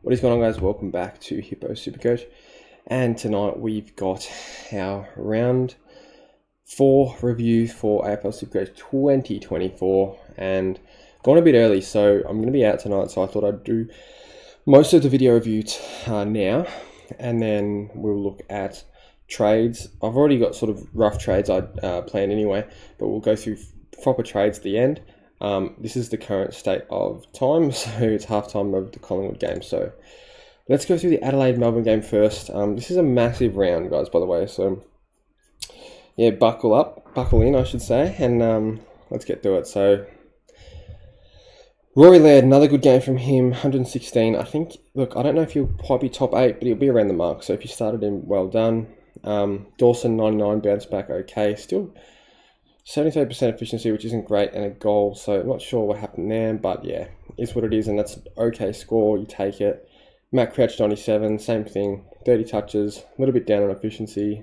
What is going on, guys? Welcome back to Hippo Supercoach, and tonight we've got our round 4 review for AFL Supercoach 2024, and gone a bit early, so I'm going to be out tonight, so I thought I'd do most of the video review now, and then we'll look at trades. I've already got sort of rough trades I'd planned anyway, but we'll go through proper trades at the end. This is the current state of time, so it's halftime of the Collingwood game. So let's go through the Adelaide-Melbourne game first. This is a massive round, guys, by the way. So yeah, buckle in, I should say, and let's get through it. So Rory Laird, another good game from him, 116. I think, look, I don't know if he'll quite be top 8, but he'll be around the mark. So if you started him, well done. Dawson, 99, bounce back okay. Still 73% efficiency, which isn't great, and a goal, so I'm not sure what happened there, but yeah, it's what it is, and that's an okay score, you take it. Matt Crouch, 97, same thing, 30 touches, a little bit down on efficiency.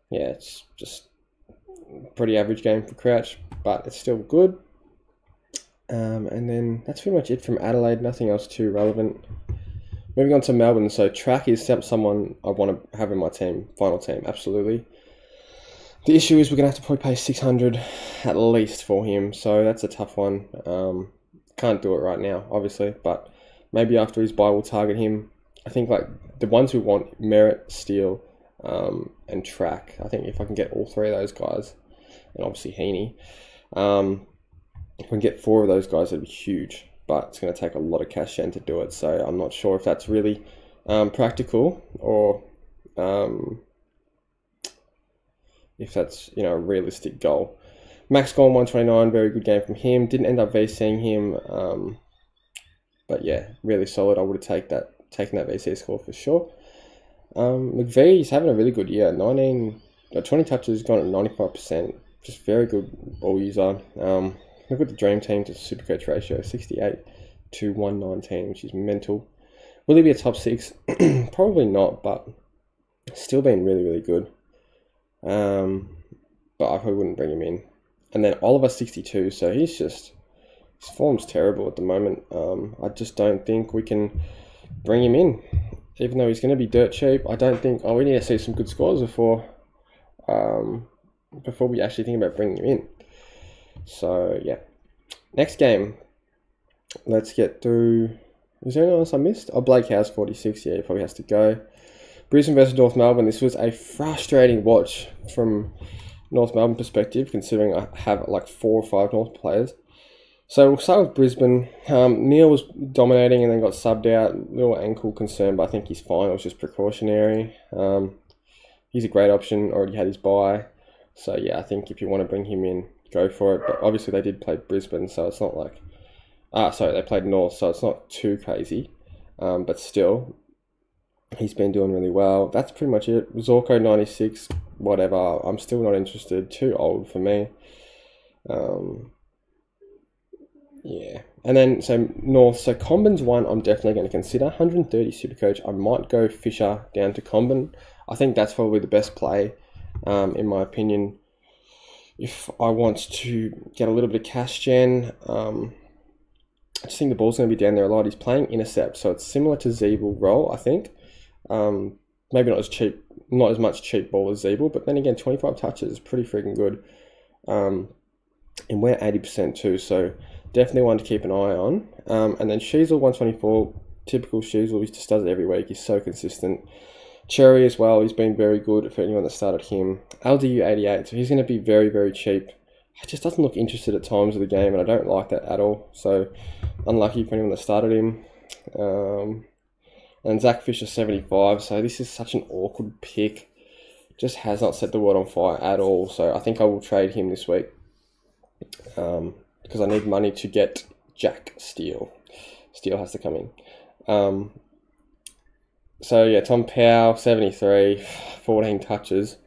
Yeah, it's just a pretty average game for Crouch, but it's still good. And then that's pretty much it from Adelaide, nothing else too relevant. Moving on to Melbourne, so Track is someone I want to have in my team, final team, absolutely. The issue is we're going to have to probably pay 600 at least for him, so that's a tough one. Can't do it right now, obviously, but maybe after his bye we'll target him. I think like the ones we want, Merritt, Steele, and Track. I think if I can get all 3 of those guys, and obviously Heeney, if we can get 4 of those guys, that'd be huge, but it's going to take a lot of cash in to do it, so I'm not sure if that's really practical or if that's, you know, a realistic goal. Max Gorn, 129, very good game from him. Didn't end up VCing him, but yeah, really solid. I would have taken that VC score for sure. McVee's having a really good year. 20 touches, gone at 95%. Just very good ball user. Look at the dream team to Supercoach ratio, 68 to 119, which is mental. Will he be a top 6? Probably not, but still been really, really good. But I probably wouldn't bring him in. And then Oliver, 62, so his form's terrible at the moment. I just don't think we can bring him in, even though he's going to be dirt cheap. I don't think. We need to see some good scores before we actually think about bringing him in. So yeah, next game. Let's get through. Is there anyone else I missed? Oh, Blake House, 46. Yeah, he probably has to go. Brisbane versus North Melbourne. This was a frustrating watch from North Melbourne perspective, considering I have like 4 or 5 North players. So we'll start with Brisbane. Neil was dominating and then got subbed out. Little ankle concern, but I think he's fine. It was just precautionary. He's a great option. Already had his bye. So yeah, I think if you want to bring him in, go for it. But obviously they did play Brisbane, so it's not like... sorry, they played North, so it's not too crazy. But still... he's been doing really well. That's pretty much it. Zorko, 96, whatever. I'm still not interested. Too old for me. Yeah. And then, so North. So Combin's one I'm definitely going to consider. 130 Supercoach. I might go Fisher down to Combin. I think that's probably the best play, in my opinion. If I want to get a little bit of cash gen, I just think the ball's going to be down there a lot. He's playing intercept, so it's similar to Zeeble role, I think. Maybe not as much cheap ball as Zeeble, but then again, 25 touches is pretty freaking good. And we're 80% too, so definitely one to keep an eye on. And then Sheasel, 124, typical Sheasel, he just does it every week. He's so consistent. Cherry as well, he's been very good for anyone that started him. LDU, 88, so he's going to be very, very cheap. He just doesn't look interested at times of the game, and I don't like that at all. So unlucky for anyone that started him. And Zach Fisher, 75, so this is such an awkward pick. Just has not set the world on fire at all, so I think I will trade him this week. Because I need money to get Jack Steele. Steele has to come in. So yeah, Tom Powell, 73, 14 touches.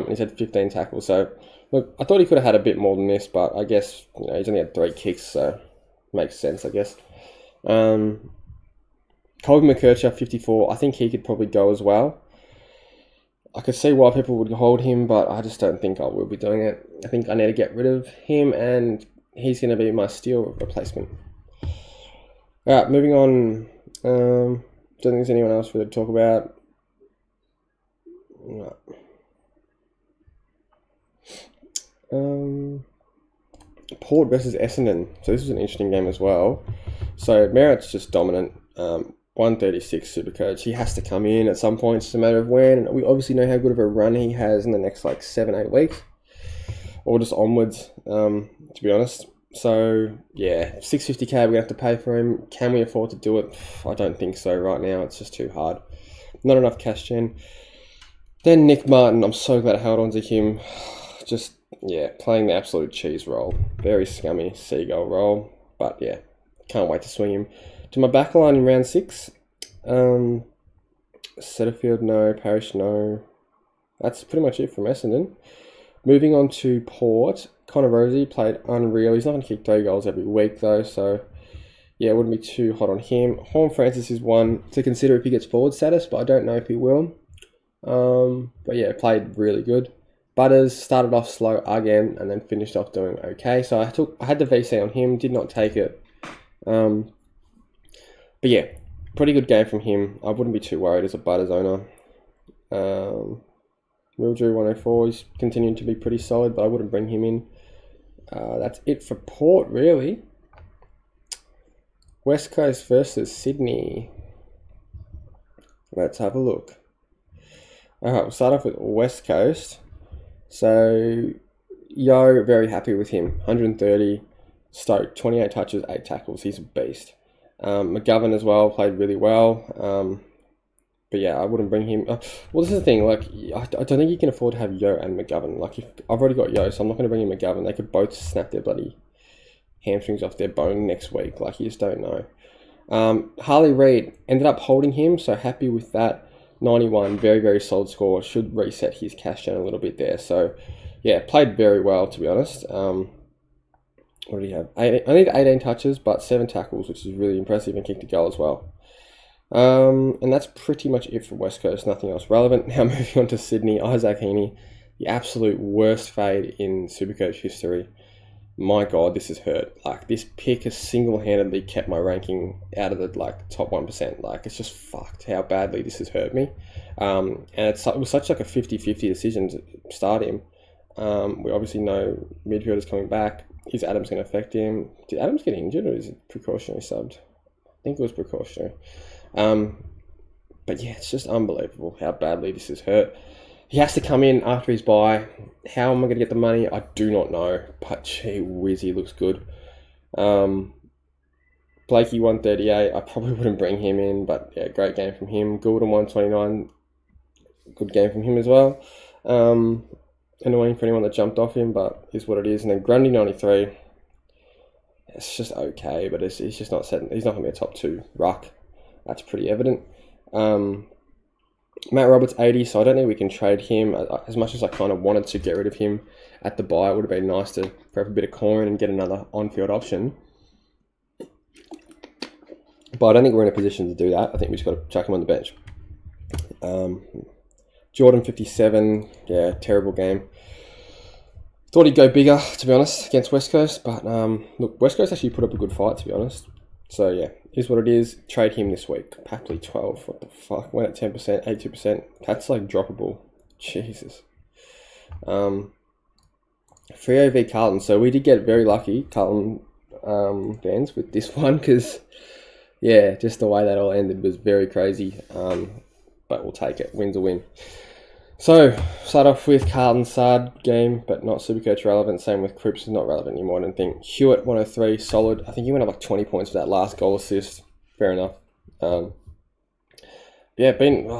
He's had 15 tackles, so look, I thought he could have had a bit more than this, but I guess, you know, he's only had 3 kicks, so makes sense, I guess. Colby McKercher, 54. I think he could probably go as well. I could see why people would hold him, but I just don't think I will be doing it. I think I need to get rid of him, and he's going to be my Steele replacement. Alright, moving on. Don't think there's anyone else for to talk about. No. Port versus Essendon. So this was an interesting game as well. So Merritt's just dominant. 136 Supercoach. He has to come in at some point. It's just a matter of when. And we obviously know how good of a run he has in the next like 7-8 weeks, or just onwards. To be honest. So yeah, 650k we're gonna have to pay for him. Can we afford to do it? I don't think so right now. It's just too hard. Not enough cash gen. Then Nick Martin. I'm so glad I held on to him. Just yeah, playing the absolute cheese role. Very scummy seagull role. But yeah, can't wait to swing him. To my backline in round 6. Setterfield, no. Parrish, no. That's pretty much it from Essendon. Moving on to Port. Connor Rosie played unreal. He's not going to kick 3 goals every week though, so yeah, it wouldn't be too hot on him. Horn Francis is one to consider if he gets forward status, but I don't know if he will. But yeah, played really good. Butters started off slow again and then finished off doing okay. So I had the VC on him, did not take it. But yeah, pretty good game from him. I wouldn't be too worried as a Butters owner. Mildrew 104, he's continuing to be pretty solid, but I wouldn't bring him in. That's it for Port, really. West Coast versus Sydney. Let's have a look. Alright, we'll start off with West Coast. So, Yo, very happy with him. 130, stoked, 28 touches, 8 tackles. He's a beast. McGovern as well, played really well. But yeah, I wouldn't bring him. Well, this is the thing. Like, I don't think you can afford to have Yo and McGovern. Like, if I've already got Yo, so I'm not going to bring in McGovern. They could both snap their bloody hamstrings off their bone next week. Like, you just don't know. Harley Reid ended up holding him, so happy with that. 91, very, very solid score. Should reset his cash down a little bit there. So, yeah, played very well, to be honest. What did he have? Only 18 touches, but 7 tackles, which is really impressive, and kicked a goal as well. And that's pretty much it from West Coast. Nothing else relevant. Now moving on to Sydney. Isaac Heeney, the absolute worst fade in Supercoach history. My God, this has hurt. Like, this pick has single-handedly kept my ranking out of the top 1%. Like, it's just fucked how badly this has hurt me. And it was such like a 50-50 decision to start him. We obviously know midfielder's coming back. Is Adams going to affect him? Did Adams get injured, or is it precautionary subbed? I think it was precautionary. But yeah, it's just unbelievable how badly this has hurt. He has to come in after his bye. How am I going to get the money? I do not know. But gee whiz, he looks good. Blakey 138. I probably wouldn't bring him in, but yeah, great game from him. Goulden 129. Good game from him as well. Annoying for anyone that jumped off him, but is what it is. And then Grundy 93. It's just okay, but he's just not setting. He's not going to be a top 2 ruck. That's pretty evident. Matt Roberts 80, so I don't think we can trade him. As much as I kind of wanted to get rid of him at the buy, it would have been nice to grab a bit of coin and get another on-field option. But I don't think we're in a position to do that. I think we just got to chuck him on the bench. Jordan 57, yeah, terrible game. Thought he'd go bigger, to be honest, against West Coast. But look, West Coast actually put up a good fight, to be honest. So yeah, is what it is. Trade him this week. Papley 12. What the fuck? Went at 10%, 82%. That's like droppable. Jesus. Freo v Carlton. So we did get very lucky, Carlton fans, with this one, because yeah, just the way that all ended was very crazy. But we'll take it. Win's a win. So, start off with Carlton Sard game, but not Supercoach relevant. Same with Cripps, not relevant anymore, I don't think. Hewitt, 103, solid. I think he went up like 20 points for that last goal assist. Fair enough. Yeah,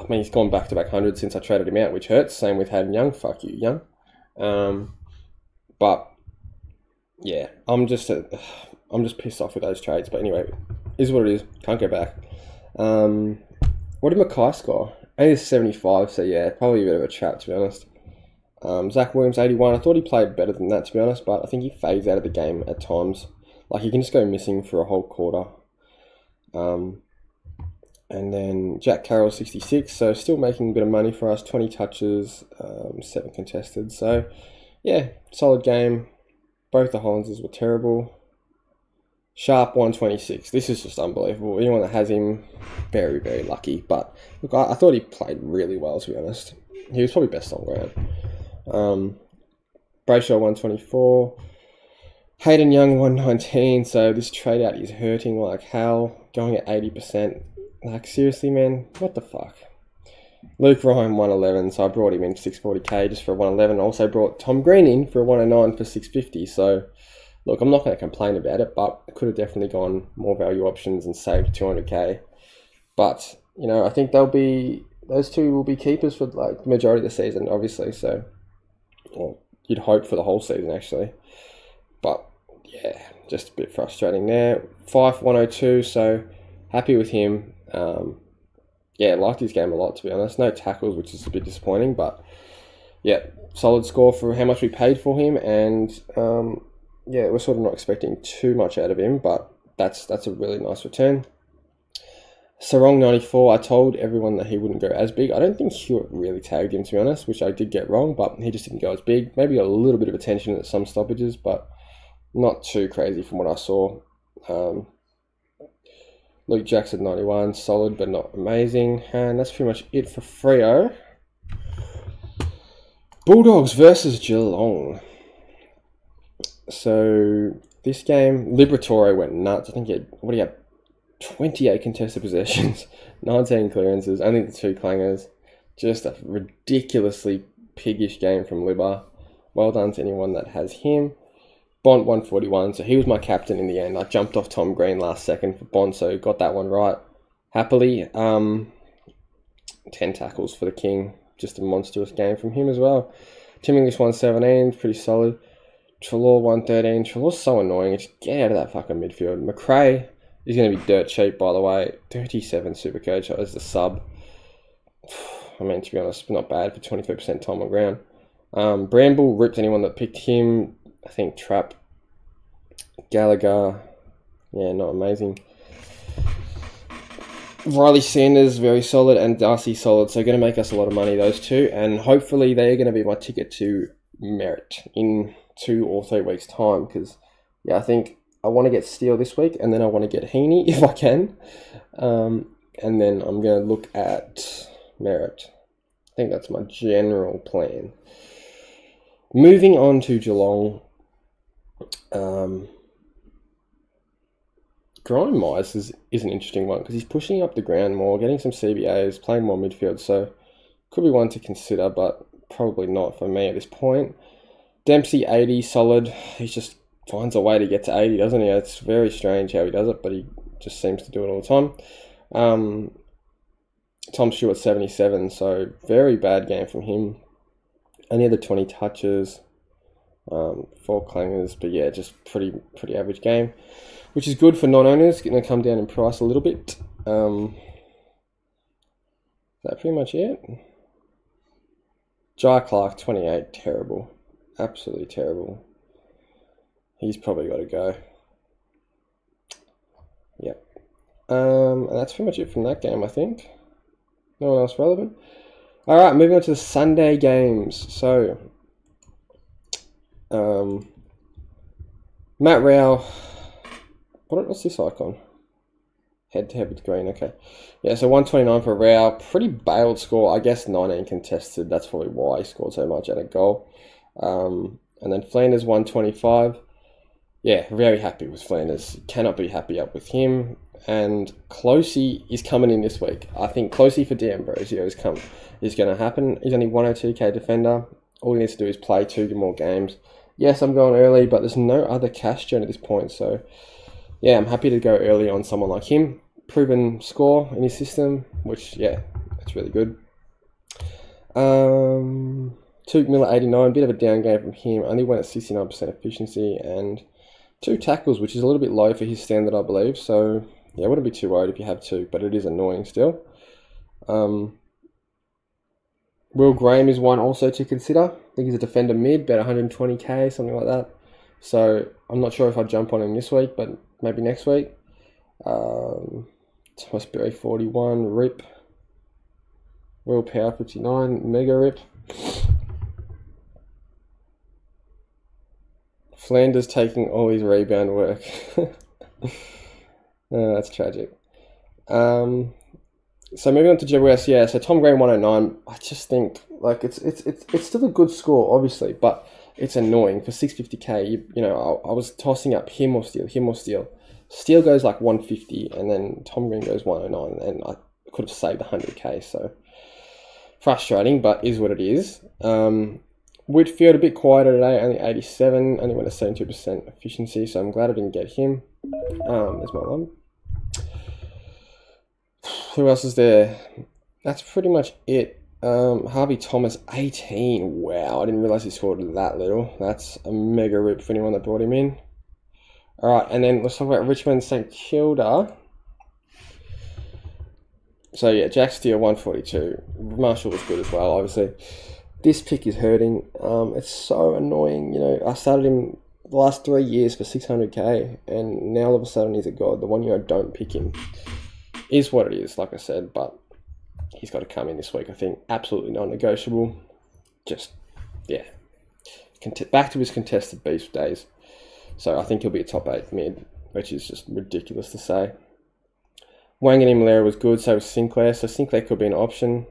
he's gone back-to-back 100 since I traded him out, which hurts. Same with Hayden Young. Fuck you, Young. But, yeah, I'm just pissed off with those trades. But anyway, is what it is. Can't go back. What did Mackay score? Only 75, so yeah, probably a bit of a trap, to be honest. Zach Williams, 81. I thought he played better than that, to be honest, but I think he fades out of the game at times. Like, he can just go missing for a whole quarter. And then Jack Carroll, 66, so still making a bit of money for us. 20 touches, 7 contested. So, yeah, solid game. Both the Hollandses were terrible. Sharp 126. This is just unbelievable. Anyone that has him, very, very lucky. But look, I thought he played really well, to be honest. He was probably best on ground. Brayshaw 124. Hayden Young 119. So this trade out is hurting like hell. Going at 80%. Like, seriously, man? What the fuck? Luke Ryan 111. So I brought him in for 640k just for 111. Also brought Tom Green in for 109 for 650. So look, I'm not going to complain about it, but I could have definitely gone more value options and saved 200k. But, you know, I think those two will be keepers for like the majority of the season, obviously. So, well, you'd hope for the whole season, actually. But, yeah, just a bit frustrating there. Fife 102, so happy with him. Yeah, liked his game a lot, to be honest. No tackles, which is a bit disappointing, but, yeah, solid score for how much we paid for him, and yeah, we're sort of not expecting too much out of him, but that's a really nice return. Sarong 94, I told everyone that he wouldn't go as big. I don't think Hewitt really tagged him, to be honest, which I did get wrong, but he just didn't go as big. Maybe got a little bit of attention at some stoppages, but not too crazy from what I saw. Luke Jackson 91, solid but not amazing. And that's pretty much it for Freo. Bulldogs versus Geelong. So this game, Liberatore went nuts. I think he had 28 contested possessions, 19 clearances, only the 2 clangers. Just a ridiculously piggish game from Libba. Well done to anyone that has him. Bont 141, so he was my captain in the end. I jumped off Tom Green last second for Bont, so got that one right happily. 10 tackles for the King. Just a monstrous game from him as well. Tim English 117, pretty solid. Treloar 113. Treloar's so annoying. Just get out of that fucking midfield. McRae is going to be dirt cheap, by the way. 37 Supercoach as the sub. I mean, to be honest, not bad for 23% time on ground. Bramble ripped anyone that picked him. I think Trapp. Gallagher. Yeah, not amazing. Riley Sanders, very solid, and Darcy solid. So going to make us a lot of money, those two. And hopefully they're going to be my ticket to merit in 2 or 3 weeks' time. Because, yeah, I think I want to get Steele this week, and then I want to get Heeney if I can. And then I'm going to look at merit. I think that's my general plan. Moving on to Geelong. Grime Mice is an interesting one because he's pushing up the ground more, getting some CBAs, playing more midfield, so could be one to consider, but probably not for me at this point. Dempsey 80, solid. He just finds a way to get to 80, doesn't he? It's very strange how he does it, but he just seems to do it all the time. Tom Stewart 77, so very bad game from him. Only the 20 touches, 4 clangers, but yeah, just pretty average game, which is good for non-owners. Going to come down in price a little bit. Is that pretty much it? Jai Clark 28, terrible, absolutely terrible. He's probably got to go. Yep. And that's pretty much it from that game, I think. No one else relevant. All right, moving on to the Sunday games. So, Matt Rao. What's this icon? Head-to-head with green, okay. Yeah, so 129 for Rao. Pretty bailed score. I guess 19 contested. That's probably why he scored so much at a goal. And then Flanders 125. Yeah, very happy with Flanders. Cannot be happy up with him. And Closey is coming in this week. I think Closey for D'Ambrosio is going to happen. He's only 102k defender. All he needs to do is play 2 more games. Yes, I'm going early, but there's no other cash gen at this point. So, yeah, I'm happy to go early on someone like him. Proven score in his system, which, yeah, that's really good. Tuke Miller 89, bit of a down game from him. Only went at 69% efficiency and 2 tackles, which is a little bit low for his standard, I believe. So, yeah, I wouldn't be too worried if you have 2, but it is annoying still. Will Graham is one also to consider. I think he's a defender mid, about 120k, something like that. So, I'm not sure if I'd jump on him this week, but maybe next week. Thomas Berry 41, rip. Will Power 59, mega rip. Flanders taking all his rebound work. That's tragic. So moving on to GWS, yeah. So Tom Green 109. I just think like it's still a good score, obviously, but it's annoying for 650k. You know, I was tossing up him or Steele, him or Steele. Steele goes like 150, and then Tom Green goes 109, and I could have saved 100k. So frustrating, but is what it is. Whitfield a bit quieter today, only 87, only went a 72% efficiency, so I'm glad I didn't get him. There's my one. Who else is there? That's pretty much it. Harvey Thomas, 18. Wow, I didn't realize he scored that little. That's a mega rip for anyone that brought him in. All right, and then let's talk about Richmond St Kilda. So yeah, Jack Steele 142. Marshall was good as well, obviously. This pick is hurting. It's so annoying. You know, I started him the last 3 years for 600k, and now all of a sudden he's a god. The 1 year I don't pick him is what it is, like I said, but he's got to come in this week, I think. Absolutely non-negotiable. Just, yeah. Back to his contested beast days. So I think he'll be a top 8 mid, which is just ridiculous to say. Wangani Malera was good, so was Sinclair. So Sinclair could be an option.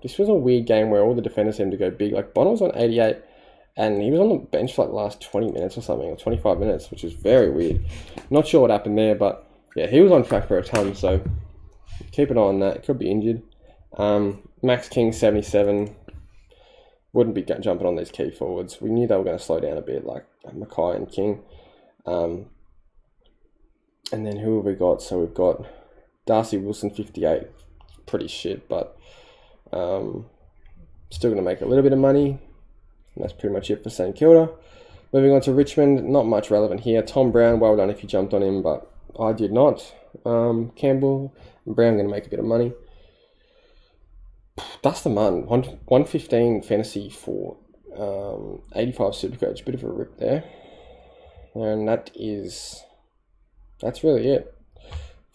This was a weird game where all the defenders seemed to go big. Like, Bonner was on 88, and he was on the bench for like the last 20 minutes or something, or 25 minutes, which is very weird. Not sure what happened there, but yeah, he was on track for a ton, so keep an eye on that. Could be injured. Max King, 77. Wouldn't be jumping on these key forwards. We knew they were going to slow down a bit, like Mackay and King. And then who have we got? So we've got Darcy Wilson, 58. Pretty shit, but still going to make a little bit of money. And that's pretty much it for St Kilda. Moving on to Richmond, not much relevant here. Tom Brown, well done if you jumped on him, but I did not. Campbell and Brown going to make a bit of money. Dustin Munn, 115 fantasy for 85 Supercoach. Bit of a rip there. And that's really it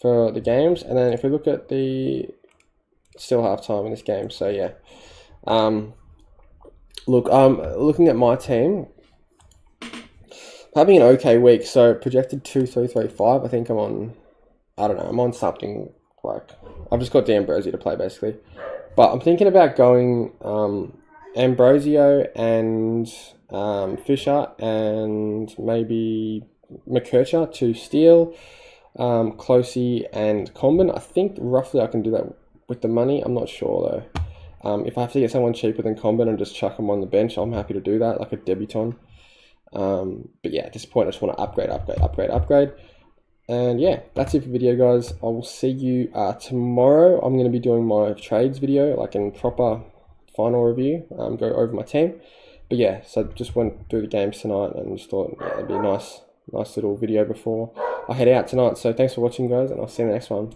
for the games. And then if we look at the still half time in this game, so yeah. Look, looking at my team, having an okay week. So projected 2, 3, 3, 5. I think I'm on, I don't know, I'm on something like, I've just got D'Ambrosio to play basically. But I'm thinking about going Ambrosio and Fisher and maybe McKercher to Steele, Closey and Comben. I think roughly I can do that with the money. I'm not sure though. If I have to get someone cheaper than Comben and just chuck them on the bench, I'm happy to do that, like a debutant. But yeah, at this point I just want to upgrade. And yeah, that's it for the video, guys. I will see you tomorrow. I'm going to be doing my trades video, like in proper final review, go over my team. But yeah, so just went through the games tonight and just thought it'd be a nice little video before I head out tonight. So thanks for watching, guys, and I'll see you in the next one.